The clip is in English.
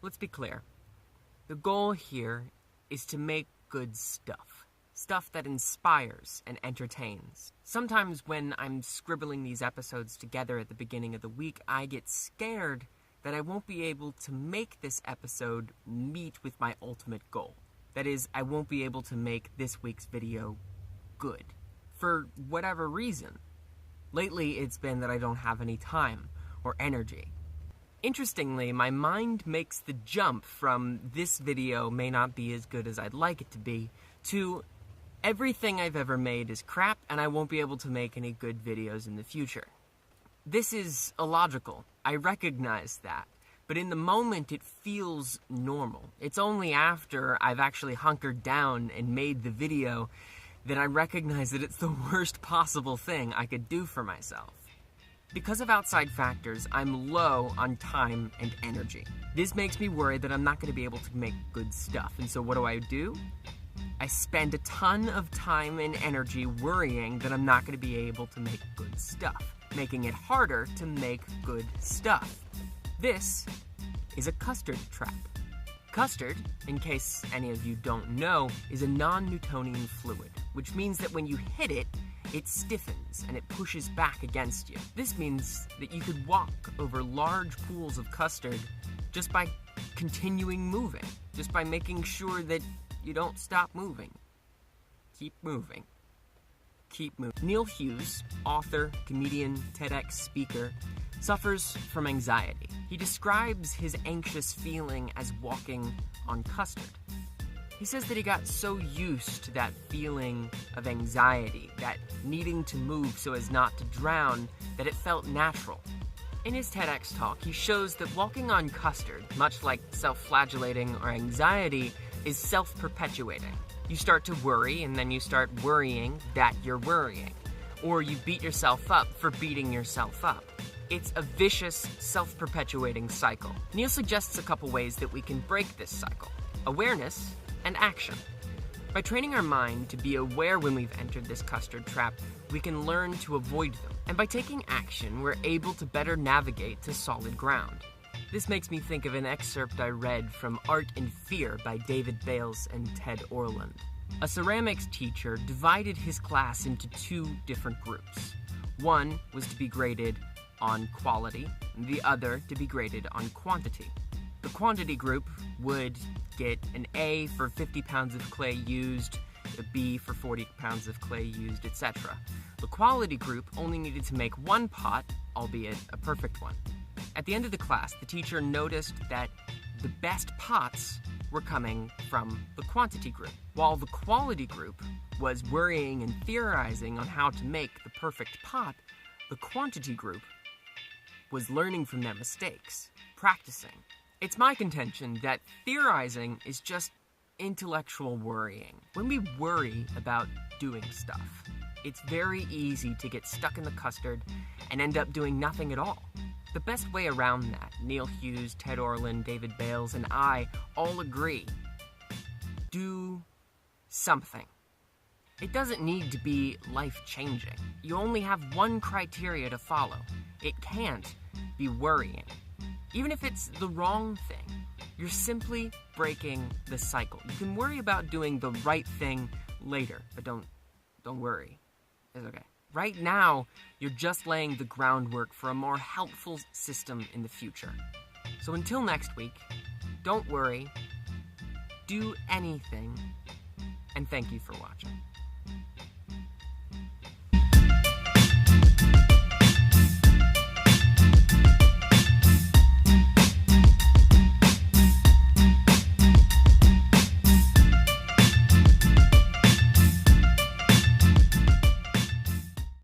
Let's be clear. The goal here is to make good stuff. Stuff that inspires and entertains. Sometimes when I'm scribbling these episodes together at the beginning of the week, I get scared that I won't be able to make this episode meet with my ultimate goal. That is, I won't be able to make this week's video good. For whatever reason. Lately, it's been that I don't have any time or energy. Interestingly, my mind makes the jump from this video may not be as good as I'd like it to be, to everything I've ever made is crap and I won't be able to make any good videos in the future. This is illogical. I recognize that. But in the moment, it feels normal. It's only after I've actually hunkered down and made the video that I recognize that it's the worst possible thing I could do for myself. Because of outside factors, I'm low on time and energy. This makes me worry that I'm not going to be able to make good stuff. And so what do? I spend a ton of time and energy worrying that I'm not going to be able to make good stuff, making it harder to make good stuff. This is a custard trap. Custard, in case any of you don't know, is a non-Newtonian fluid, which means that when you hit it, it stiffens and it pushes back against you. This means that you could walk over large pools of custard just by continuing moving, just by making sure that you don't stop moving. Keep moving. Keep moving. Neil Hughes, author, comedian, TEDx speaker, suffers from anxiety. He describes his anxious feeling as walking on custard. He says that he got so used to that feeling of anxiety, that needing to move so as not to drown, that it felt natural. In his TEDx talk, he shows that walking on custard, much like self-flagellating or anxiety, is self-perpetuating. You start to worry, and then you start worrying that you're worrying. Or you beat yourself up for beating yourself up. It's a vicious, self-perpetuating cycle. Neil suggests a couple ways that we can break this cycle. Awareness and action. By training our mind to be aware when we've entered this custard trap, we can learn to avoid them. And by taking action, we're able to better navigate to solid ground. This makes me think of an excerpt I read from Art and Fear by David Bales and Ted Orland. A ceramics teacher divided his class into two different groups. One was to be graded on quality, and the other to be graded on quantity. The quantity group would get an A for 50 pounds of clay used, a B for 40 pounds of clay used, etc. The quality group only needed to make one pot, albeit a perfect one. At the end of the class, the teacher noticed that the best pots were coming from the quantity group, while the quality group was worrying and theorizing on how to make the perfect pot. The quantity group was learning from their mistakes, practicing. It's my contention that theorizing is just intellectual worrying. When we worry about doing stuff, it's very easy to get stuck in the custard and end up doing nothing at all. The best way around that, Neil Hughes, Ted Orland, David Bales, and I all agree. Do something. It doesn't need to be life-changing. You only have one criteria to follow. It can't be worrying. Even if it's the wrong thing, you're simply breaking the cycle. You can worry about doing the right thing later, but don't worry. It's okay. Right now, you're just laying the groundwork for a more helpful system in the future. So until next week, don't worry, do anything, and thank you for watching.